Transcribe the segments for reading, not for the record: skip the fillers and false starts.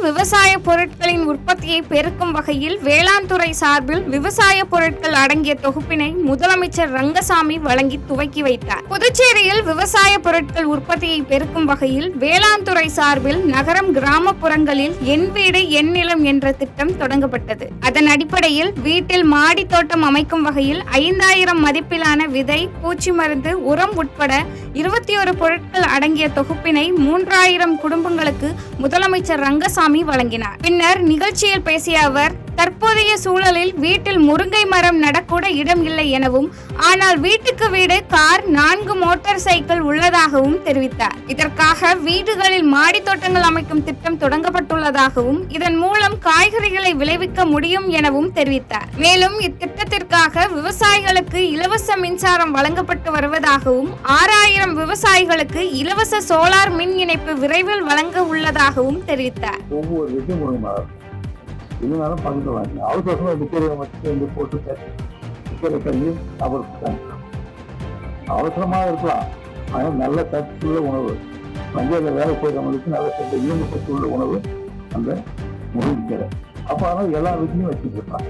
விவசாய பொருட்களின் உற்பத்தியை பெருக்கும் வகையில் வேளாண் துறை சார்பில் விவசாய பொருட்கள் அடங்கிய தொகுப்பினை முதலமைச்சர் ரங்கசாமி வழங்கி துவக்கி வைத்தார். புதுச்சேரியில் விவசாய பொருட்கள் உற்பத்தியை பெருக்கும் வகையில் வேளாண் துறை சார்பில் நகரம் கிராமப்புறங்களில் என் வீடு என் நிலம் என்ற திட்டம் தொடங்கப்பட்டது. அதன் அடிப்படையில் வீட்டில் மாடி தோட்டம் அமைக்கும் வகையில் 5000 மதிப்பிலான விதை, பூச்சி மருந்து, உரம் உட்பட 21 பொருட்கள் அடங்கிய தொகுப்பினை 3000 குடும்பங்களுக்கு முதலமைச்சர் ரங்கசாமி வழங்கினார். பின்னர் நிகழ்ச்சியில் பேசிய அவர், தற்போதைய சூழலில் வீட்டில் முருங்கை மரம் நடக்கூட இடம் இல்லை எனவும், ஆனால் வீட்டுக்கு வீடு கார், 4 மோட்டார் சைக்கிள் உள்ளதாகவும் தெரிவித்தார். இதற்காக வீடுகளில் மாடி தோட்டங்கள் அமைக்கும் திட்டம் தொடங்கப்பட்டுள்ளதாகவும், இதன் மூலம் காய்கறிகளை விளைவிக்க முடியும் எனவும் தெரிவித்தார். மேலும் இத்திட்டத்திற்காக விவசாயிகளுக்கு இலவச மின்சாரம் வழங்கப்பட்டு வருவதாகவும், 6000 விவசாயிகளுக்கு இலவச சோலார் மின் இணைப்பு விரைவில் வழங்க உள்ளதாகவும் தெரிவித்தார். இருந்தாலும் பகிர்ந்து வாங்க. அவசரமாக நிற்கிறத மட்டும் போட்டு நிற்கிற கையும் சாப்பிட்டு அவசரமாக இருக்கலாம். ஆனால் நல்ல சத்துள்ள உணவு, பஞ்சாயத்தில் வேலை செய்கிறவங்களுக்கு நல்ல சத்து ஈர்ப்பு சத்து உள்ள உணவு அந்த முருங்கை. அப்போ ஆனால் எல்லா வீட்லையும் வச்சுருக்கலாம்.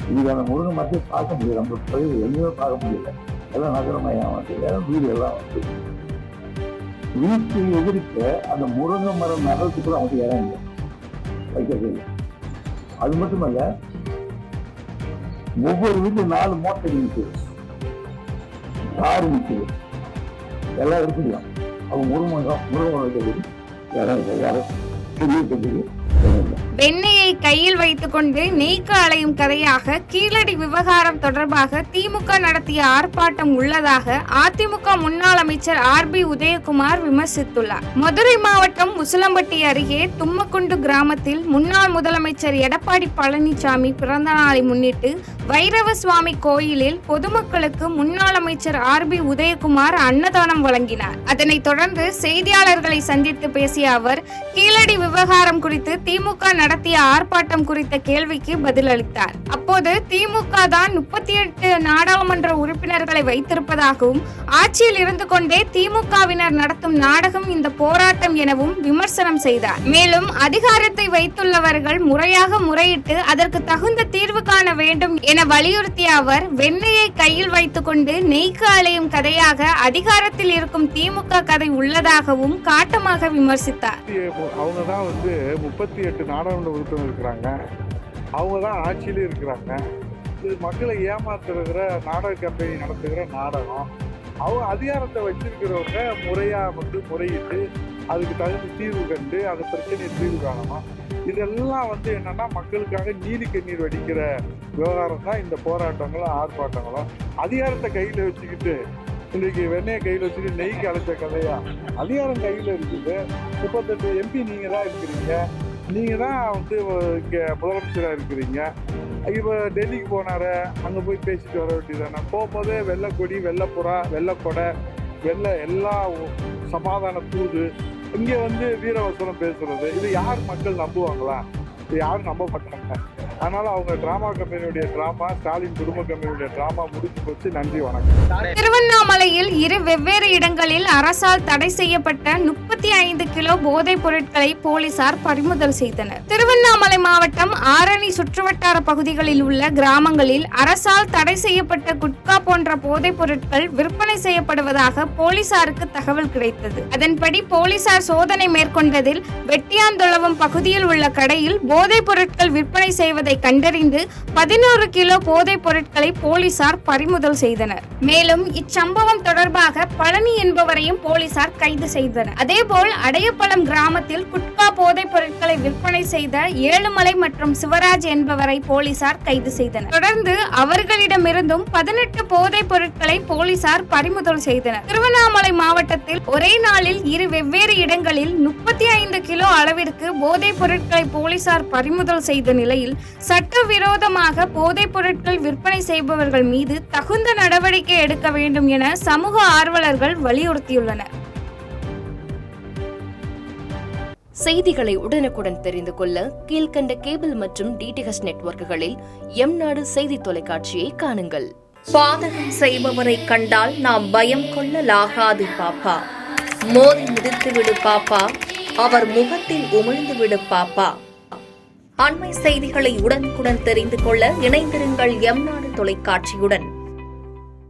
இதுக்கு அந்த முருங்கை மரத்தை பார்க்க முடியல, நம்ம பகுதியில் எங்கேயுமே பார்க்க முடியல. எல்லாம் நகரமயம் வந்து வீடு எல்லாம் வந்து வீட்டு எதிர்க்க அந்த முருங்கை மரம் நகரத்துக்கு கூட அவங்க இறங்க வைக்கிறது இல்லை. அது மட்டுமல்ல, ஒவ்வொரு வீட்டிலும் 4 மோட்டர் நிற்குது, காரு நிற்குது, எல்லாம் இருக்குல்லையா. அவங்க முருகன் வைக்கிறது யாரும் பெரிய வெண்ணெயை கையில் வைத்துக் கொண்டு நெய்க்கு அலையும் கதையாக கீழடி விவகாரம் தொடர்பாக திமுக நடத்திய ஆர்ப்பாட்டம் உள்ளதாக அதிமுக முன்னாள் அமைச்சர் RB உதயகுமார் விமர்சித்துள்ளார். மதுரை மாவட்டம் உசிலம்பட்டி அருகே தும்மக்குண்டு கிராமத்தில் முன்னாள் முதலமைச்சர் எடப்பாடி பழனிசாமி பிறந்த நாளை முன்னிட்டு வைரவ சுவாமி கோயிலில் பொதுமக்களுக்கு முன்னாள் அமைச்சர் RB உதயகுமார் அன்னதானம் வழங்கினார். அதனைத் தொடர்ந்து செய்தியாளர்களை சந்தித்து பேசிய அவர், கீழடி விவகாரம் குறித்து திமுக நடத்திய ஆர்ப்பாட்டம் குறித்த கேள்விக்கு பதிலளித்தார். அப்போது திமுக தான் 38 நாடாளுமன்ற உறுப்பினர்களை வைத்திருப்பதாகவும், ஆட்சியில் இருந்து கொண்டே திமுகவினர் நடத்தும் நாடகம் இந்த போராட்டம் எனவும் விமர்சனம் செய்தார். மேலும் அதிகாரத்தை வைத்துள்ளவர்கள் முறையாக முறையிட்டு அதற்கு தகுந்த தீர்வு காண வேண்டும் என வலியுறுத்திய அவர், வெண்ணெயை கையில் வைத்துக் கொண்டு நெய்க்கு அலையும் கதையாக அதிகாரத்தில் இருக்கும் திமுக கதை உள்ளதாகவும் காட்டமாக விமர்சித்தார். அவங்க தான் 38 நாடாளுமன்ற உறுப்பினர் இருக்கிறாங்க, அவங்க தான் ஆட்சியிலே இருக்கிறாங்க. இது மக்களை ஏமாத்துகிற நாடக கம்பெனி நடத்துகிற நாடகம். அவங்க அதிகாரத்தை வச்சிருக்கிறவங்க முறையாக முறையிட்டு அதுக்கு தகுந்த தீர்வு கண்டு அந்த பிரச்சனையை தீர்வு காணணும். இதெல்லாம் என்னன்னா மக்களுக்காக நீதி கண்ணீர் வடிக்கிற விவகாரம் தான் இந்த போராட்டங்களும் ஆர்ப்பாட்டங்களும். அதிகாரத்தை கையில் வச்சுக்கிட்டு இன்றைக்கி வெண்ணெயை கையில் வச்சுட்டு நெய்க்கு அழைச்ச கதையா? அதிகாரம் கையில் இருக்குது. 38 MP நீங்கள் தான் இருக்கிறீங்க, நீங்கள் தான் இங்கே முதலமைச்சராக இருக்கிறீங்க. இப்போ டெல்லிக்கு போனார், அங்கே போய் பேசிட்டு வர வேண்டியதானே. போகும்போதே வெள்ளைக்கொடி, வெள்ளைப்புறா, வெள்ளைக்கொடை, எல்லா சமாதான தூது, இங்கே வீரவசனம் பேசுறது, இது யார் மக்கள் நம்புவாங்களா? இது யாரும் நம்ப மாட்டாங்க. அதனால அவங்க டிராமா கம்பெனியுடைய டிராமா, ஸ்டாலின் குடும்ப கம்பெனியுடைய டிராமா முடிஞ்சு போச்சு. நன்றி, வணக்கம். திருவண்ணாமலையில் 2 வெவ்வேறு இடங்களில் அரசால் தடை செய்யப்பட்ட 35 கிலோ போதைப் பொருட்களை போலீசார் பறிமுதல் செய்தனர். திருவண்ணாமலை மாவட்டம் ஆரணி சுற்றுவட்டார பகுதிகளில் உள்ள கிராமங்களில் அரசால் தடை செய்யப்பட்ட குட்கா போன்ற போதைப் பொருட்கள் விற்பனை செய்யப்படுவதாக போலீசாருக்கு தகவல் கிடைத்தது. அதன்படி போலீசார் சோதனை மேற்கொண்டதில் வெட்டியாந்தொளவம் பகுதியில் உள்ள கடையில் போதைப் பொருட்கள் விற்பனை செய்வதை கண்டறிந்து 11 கிலோ போதைப் பொருட்களை போலீசார் பறிமுதல் செய்தனர். மேலும் இச்சம்பவம் தொடர்பாக பழனி என்பவரையும் போலீசார் கைது செய்தனர். அதேபோல் அடையப்பழம் கிராமத்தில் குட்கா போதைப் பொருட்களை விற்பனை செய்த ஏழுமலை மற்றும் சிவராஜ் என்பவரை போலீசார் கைது செய்தனர். தொடர்ந்து அவர்களிடமிருந்தும் 18 போதைப் பொருட்களை போலீசார் பறிமுதல் செய்தனர். திருவண்ணாமலை மாவட்டத்தில் ஒரே நாளில் 2 வெவ்வேறு இடங்களில் 35 கிலோ அளவிற்கு போதைப் பொருட்களை போலீசார் பறிமுதல் செய்த நிலையில் சட்டவிரோதமாக போதைப் பொருட்கள் விற்பனை செய்பவர்கள் மீது தகுந்த நடவடிக்கை எடுக்க வேண்டும் என சமூக ஆர்வலர்கள் வலியுறுத்தியுள்ளனர். செய்திகளை உடனுக்குடன் தெரிந்து கொள்ள கீழ்கண்ட கேபிள் மற்றும் DTH நெட்வொர்க்குகளில் எம்நாடு செய்தி தொலைக்காட்சியை காணுங்கள். பாதகம் செய்பவரை கண்டால் நாம் பயம் கொள்ளலாகாது பாப்பா, மோதி மிதித்துவிடு பாப்பா, அவர் முகத்தில் உமிழ்ந்துவிடு பாப்பா. அண்மை செய்திகளை உடனுக்குடன் தெரிந்து கொள்ள இணைந்திருங்கள் எம் நாடு தொலைக்காட்சியுடன்.